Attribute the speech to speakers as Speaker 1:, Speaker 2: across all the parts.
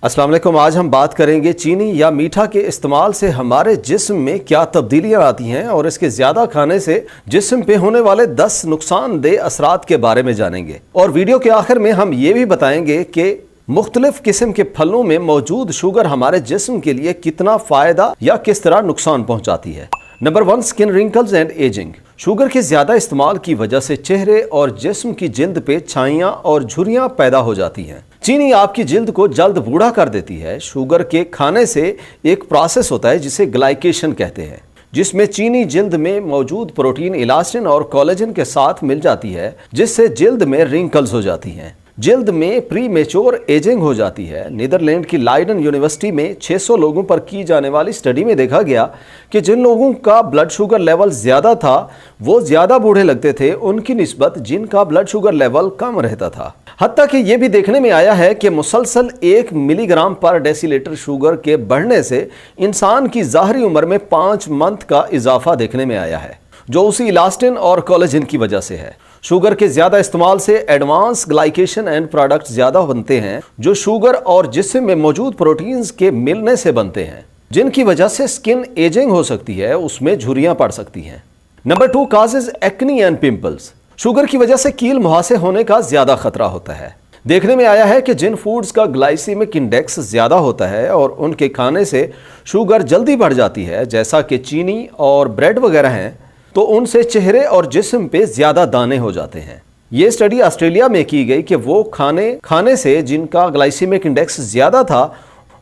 Speaker 1: अस्सलाम वालेकुम। आज हम बात करेंगे चीनी या मीठा के इस्तेमाल से हमारे जिस्म में क्या तब्दीलियां आती हैं और इसके ज़्यादा खाने से जिस्म पे होने वाले 10 नुकसानदेह असरात के बारे में जानेंगे। और वीडियो के आखिर में हम ये भी बताएंगे कि मुख्तलिफ किस्म के फलों में मौजूद शुगर हमारे जिस्म के लिए कितना फ़ायदा या किस तरह नुकसान पहुँचाती है। Number 1, skin wrinkles and ageing. Sugar के ज़्यादा इस्तेमाल की वजह से चेहरे और जिस्म की जिल्द पे छाइयाँ और झुर्रियाँ पैदा हो जाती हैं। चीनी आपकी जिल्द को जल्द बूढ़ा कर देती है। शुगर के खाने से एक प्रोसेस होता है जिसे ग्लाइकेशन कहते हैं, जिसमें चीनी जिल्द में मौजूद प्रोटीन इलास्टिन और कोलेजन के साथ मिल जाती है, जिससे जिल्द में रिंकल्स हो जाती हैं। जिल्द में प्री मेच्योर एजिंग हो जाती है। नीदरलैंड की लाइडन यूनिवर्सिटी में 600 लोगों पर की जाने वाली स्टडी में देखा गया कि जिन लोगों का ब्लड शुगर लेवल ज़्यादा था वो ज़्यादा बूढ़े लगते थे उनकी निस्बत जिनका ब्लड शुगर लेवल कम रहता था। हत्ता कि ये भी देखने में आया है कि मुसलसल 1 मिलीग्राम पर डेसीलीटर शुगर के बढ़ने से इंसान की ज़ाहरी उम्र में 5 मंथ का इजाफा देखने में आया है, जो उसी इलास्टिन और कोलेजन की वजह से है। शुगर के ज़्यादा इस्तेमाल से एडवांस ग्लाइकेशन एंड प्रोडक्ट्स ज़्यादा बनते हैं, जो शुगर और जिस्म में मौजूद प्रोटीन्स के मिलने से बनते हैं, जिनकी वजह से स्किन एजिंग हो सकती है, उसमें झुर्रियाँ पड़ सकती हैं। Number 2, causes acne and pimples. Sugar की वजह से कील मुहासे होने का ज़्यादा खतरा होता है। देखने में आया है कि जिन फूड्स का ग्लाइसीमिक इंडेक्स ज़्यादा होता है और उनके खाने से शुगर जल्दी बढ़ जाती है, जैसा कि चीनी और ब्रेड वगैरह हैं, तो उनसे चेहरे और जिस्म पे ज़्यादा दाने हो जाते हैं। ये स्टडी ऑस्ट्रेलिया में की गई कि वो खाने से जिनका ग्लाइसीमिक इंडेक्स ज़्यादा था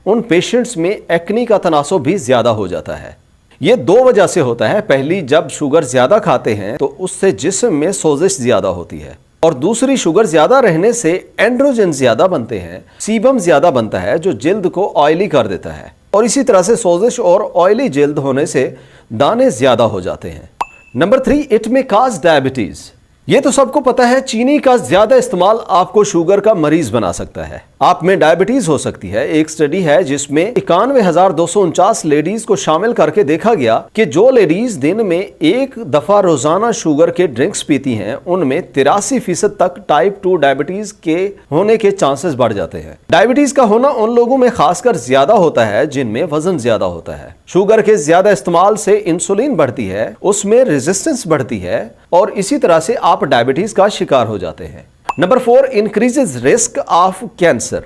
Speaker 1: उन पेशेंट्स में एक्नी का तनासुब भी ज़्यादा हो जाता है। ये 2 वजह से होता है। पहली, जब शुगर ज़्यादा खाते हैं तो उससे जिस्म में सोजिश ज़्यादा होती है, और दूसरी, शुगर ज़्यादा रहने से एंड्रोजन ज़्यादा बनते हैं, सीबम ज़्यादा बनता है जो जिल्द को ऑयली कर देता है, और इसी तरह से सोजिश और ऑयली जिल्द होने से दाने ज़्यादा हो जाते हैं। नंबर 3, इट में काज डायबिटीज। ये तो सबको पता है, चीनी का ज्यादा इस्तेमाल आपको शुगर का मरीज बना सकता है। आप में डायबिटीज हो सकती है। एक स्टडी है जिसमें 91,249 लेडीज को शामिल करके देखा गया कि जो लेडीज दिन में एक दफा रोजाना शुगर के ड्रिंक्स पीती हैं उनमें 83% तक टाइप 2 डायबिटीज के होने के चांसेस बढ़ जाते हैं। डायबिटीज का होना उन लोगों में खासकर ज्यादा होता है जिनमें वजन ज्यादा होता है। शुगर के ज्यादा इस्तेमाल से इंसुलिन बढ़ती है, उसमें रेजिस्टेंस बढ़ती है, और इसी तरह से आप डायबिटीज का शिकार हो जाते हैं। Number 4, increases risk of cancer.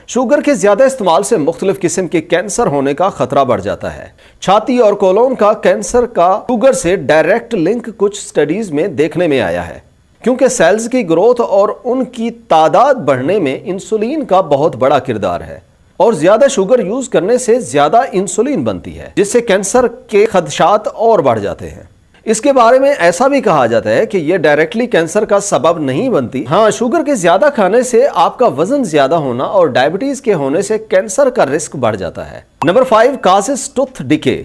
Speaker 1: Sugar के ज्यादा इस्तेमाल से मुख्तलिफ किस्म के कैंसर होने का खतरा बढ़ जाता है। छाती और कोलोन का कैंसर का शुगर से डायरेक्ट लिंक कुछ स्टडीज में देखने में आया है, क्योंकि सेल्स की ग्रोथ और उनकी तादाद बढ़ने में इंसुलिन का बहुत बड़ा किरदार है, और ज्यादा शुगर यूज करने से ज्यादा इंसुलिन बनती है, जिससे कैंसर के खदशात और बढ़ जाते हैं। इसके बारे में ऐसा भी कहा जाता है कि यह डायरेक्टली कैंसर का सबब नहीं बनती। हाँ, शुगर के ज्यादा खाने से आपका वजन ज्यादा होना और डायबिटीज के होने से कैंसर का रिस्क बढ़ जाता है। Number 5, causes tooth decay.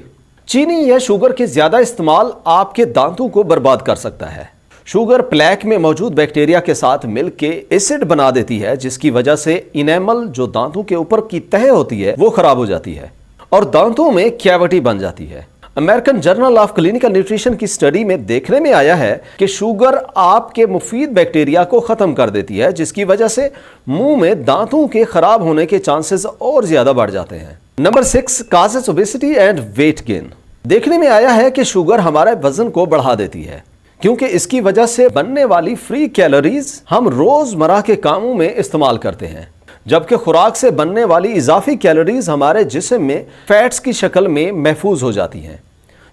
Speaker 1: चीनी या शुगर के ज्यादा इस्तेमाल आपके दांतों को बर्बाद कर सकता है। शुगर प्लेक में मौजूद बैक्टीरिया के साथ मिलकर एसिड बना देती है, जिसकी वजह से इनेमल, जो दांतों के ऊपर की तह होती है, वो खराब हो जाती है और दांतों में कैविटी बन जाती है। American journal of clinical nutrition की स्टडी में देखने में आया है कि शुगर आपके मुफीद बैक्टीरिया को खत्म कर देती है, जिसकी वजह से मुंह में दांतों के खराब होने के चांसेस और ज्यादा बढ़ जाते हैं। Number 6, causes obesity and weight gain. देखने में आया है कि शुगर हमारे वजन को बढ़ा देती है, क्योंकि इसकी वजह से बनने वाली फ्री कैलोरीज हम रोजमर्रा के कामों में इस्तेमाल करते हैं, जबकि खुराक से बनने वाली इजाफी कैलोरीज हमारे जिस्म में फैट्स की शक्ल में महफूज हो जाती हैं,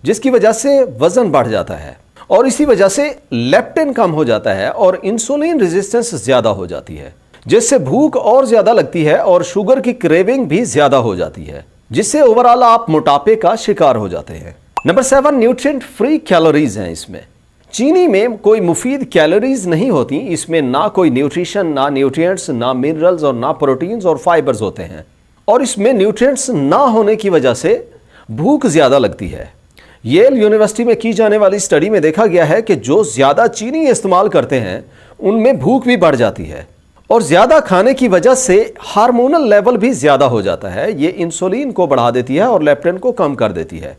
Speaker 1: जिसकी वजह से वजन बढ़ जाता है, और इसी वजह से लेप्टिन कम हो जाता है और इंसुलिन रेजिस्टेंस ज्यादा हो जाती है, जिससे भूख और ज्यादा लगती है और शुगर की क्रेविंग भी ज्यादा हो जाती है, जिससे ओवरऑल आप मोटापे का शिकार हो जाते हैं। नंबर 7, न्यूट्रिएंट फ्री कैलोरीज हैं। इसमें चीनी में कोई मुफीद कैलोरीज नहीं होती। इसमें ना कोई न्यूट्रिशन, ना न्यूट्रिएंट्स, ना मिनरल्स और ना प्रोटीन्स और फाइबर्स होते हैं, और इसमें न्यूट्रिएंट्स ना होने की वजह से भूख ज्यादा लगती है। येल यूनिवर्सिटी में की जाने वाली स्टडी में देखा गया है कि जो ज्यादा चीनी इस्तेमाल करते हैं उनमें भूख भी बढ़ जाती है, और ज्यादा खाने की वजह से हार्मोनल लेवल भी ज्यादा हो जाता है। ये इंसुलिन को बढ़ा देती है और लेप्टिन को कम कर देती है।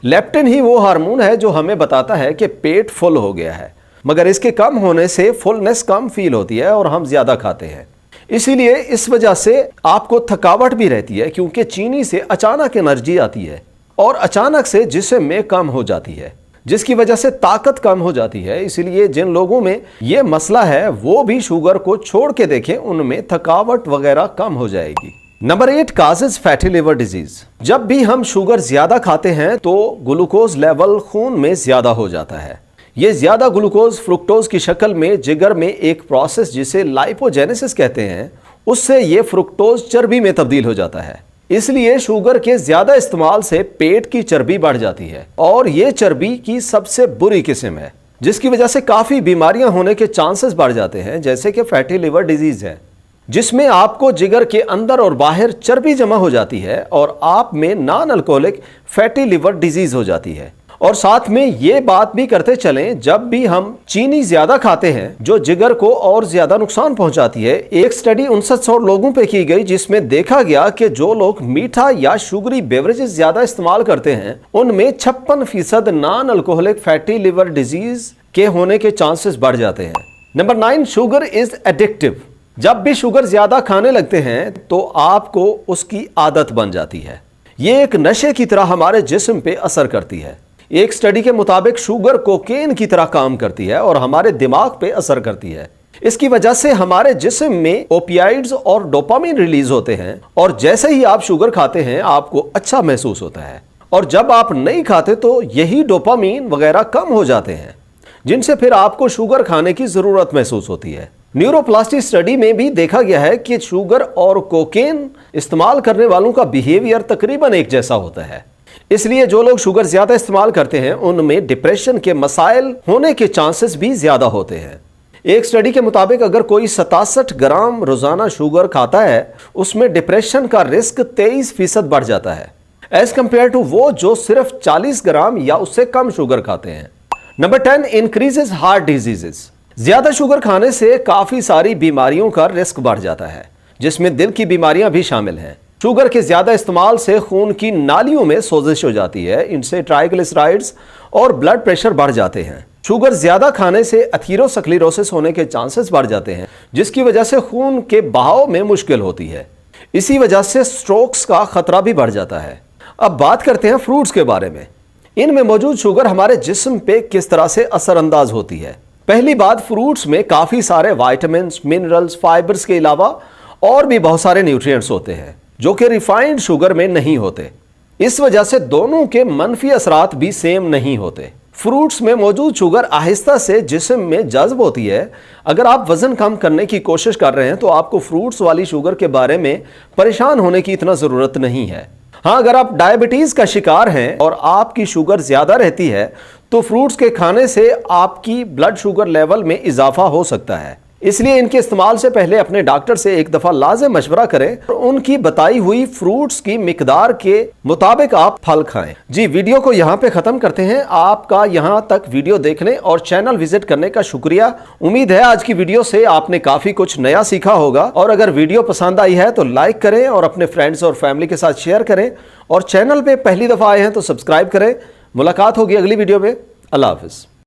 Speaker 1: लेप्टिन ही वो हार्मोन है जो हमें बताता है कि पेट फुल हो गया है, मगर इसके कम होने से फुलनेस कम फील होती है और हम ज्यादा खाते हैं। इसीलिए इस वजह से आपको थकावट भी रहती है, क्योंकि चीनी से अचानक एनर्जी आती है और अचानक से जिस्म में कम हो जाती है, जिसकी वजह से ताकत कम हो जाती है। इसीलिए जिन लोगों में ये मसला है वो भी शुगर को छोड़ के देखें, उनमें थकावट वगैरह कम हो जाएगी। Number 8 causes fatty liver disease. जब भी हम शुगर ज्यादा खाते हैं तो ग्लूकोज लेवल खून में ज्यादा हो जाता है। ये ज्यादा ग्लूकोज फ्रुक्टोज की शक्ल में जिगर में एक प्रोसेस जिसे लाइपोजेनेसिस कहते हैं, उससे ये फ्रुक्टोज चर्बी में तब्दील हो जाता है। इसलिए शुगर के ज्यादा इस्तेमाल से पेट की चर्बी बढ़ जाती है और ये चर्बी की सबसे बुरी किस्म है, जिसकी वजह से काफी बीमारियां होने के चांसेस बढ़ जाते हैं, जैसे कि फैटी लिवर डिजीज है, जिसमें आपको जिगर के अंदर और बाहर चर्बी जमा हो जाती है और आप में non alcoholic fatty liver disease हो जाती है। और साथ में ये बात भी करते चलें, जब भी हम चीनी ज्यादा खाते हैं जो जिगर को और ज्यादा नुकसान पहुंचाती है। एक स्टडी 5900 लोगों पे की गई, जिसमें देखा गया कि जो लोग मीठा या शुगरी बेवरेजेस ज्यादा इस्तेमाल करते हैं उनमें 56% non alcoholic fatty liver disease के होने के चांसेस बढ़ जाते हैं। Number 9 sugar is addictive. जब भी शुगर ज्यादा खाने लगते हैं तो आपको उसकी आदत बन जाती है। ये एक नशे की तरह हमारे जिस्म पे असर करती है। एक स्टडी के मुताबिक शुगर कोकेन की तरह काम करती है और हमारे दिमाग पे असर करती है। इसकी वजह से हमारे जिस्म में ओपियाइड्स और डोपामिन रिलीज होते हैं और जैसे ही आप शुगर खाते हैं आपको अच्छा महसूस होता है, और जब आप नहीं खाते तो यही डोपामिन वगैरह कम हो जाते हैं, जिनसे फिर आपको शुगर खाने की जरूरत महसूस होती है। न्यूरोप्लास्टिक स्टडी में भी देखा गया है कि शुगर और कोकेन इस्तेमाल करने वालों का बिहेवियर तकरीबन एक जैसा होता है। इसलिए जो लोग शुगर ज्यादा इस्तेमाल करते हैं उनमें डिप्रेशन के मसाइल होने के चांसेस भी ज्यादा होते हैं। एक स्टडी के मुताबिक अगर कोई 67 ग्राम रोजाना शुगर खाता है, उसमें डिप्रेशन का रिस्क 23% बढ़ जाता है, एज कंपेयर टू वो जो सिर्फ 40 ग्राम या उससे कम शुगर खाते हैं। Number 10 increases heart diseases. ज्यादा शुगर खाने से काफी सारी बीमारियों का रिस्क बढ़ जाता है, जिसमें दिल की बीमारियां भी शामिल हैं। शुगर के ज्यादा इस्तेमाल से खून की नालियों में सोजिश हो जाती है, इनसे ट्राइग्लिसराइड्स और ब्लड प्रेशर बढ़ जाते हैं। शुगर ज्यादा खाने से एथेरोस्क्लेरोसिस होने के चांसेस बढ़ जाते हैं, जिसकी वजह से खून के बहाव में मुश्किल होती है। इसी वजह से स्ट्रोक्स का खतरा भी बढ़ जाता है। अब बात करते हैं फ्रूट्स के बारे में। इनमें मौजूद शुगर हमारे जिस्म पे किस तरह से असरअंदाज होती है। पहली बात, फ्रूट्स में काफी सारे विटामिन्स, मिनरल्स, फाइबर्स के अलावा और भी बहुत सारे न्यूट्रिएंट्स होते हैं जो कि रिफाइंड शुगर में नहीं होते। इस वजह से दोनों के मनफी असरात भी सेम नहीं होते। फ्रूट्स में मौजूद शुगर आहिस्ता से जिस्म में जज्ब होती है। अगर आप वजन कम करने की कोशिश कर रहे हैं तो आपको फ्रूट्स वाली शुगर के बारे में परेशान होने की इतना जरूरत नहीं है। हाँ, अगर आप डायबिटीज का शिकार हैं और आपकी शुगर ज्यादा रहती है तो फ्रूट्स के खाने से आपकी ब्लड शुगर लेवल में इजाफा हो सकता है। इसलिए इनके इस्तेमाल से पहले अपने डॉक्टर से एक दफा लाजिम मशवरा करें और उनकी बताई हुई फ्रूट्स की मिकदार के मुताबिक आप फल खाएं। जी, वीडियो को यहाँ पे खत्म करते हैं। आपका यहाँ तक वीडियो देखने और चैनल विजिट करने का शुक्रिया। उम्मीद है आज की वीडियो से आपने काफी कुछ नया सीखा होगा, और अगर वीडियो पसंद आई है तो लाइक करें और अपने फ्रेंड्स और फैमिली के साथ शेयर करें, और चैनल पे पहली दफा आए हैं तो सब्सक्राइब करें। मुलाकात होगी अगली वीडियो में। अल्लाह हाफिज।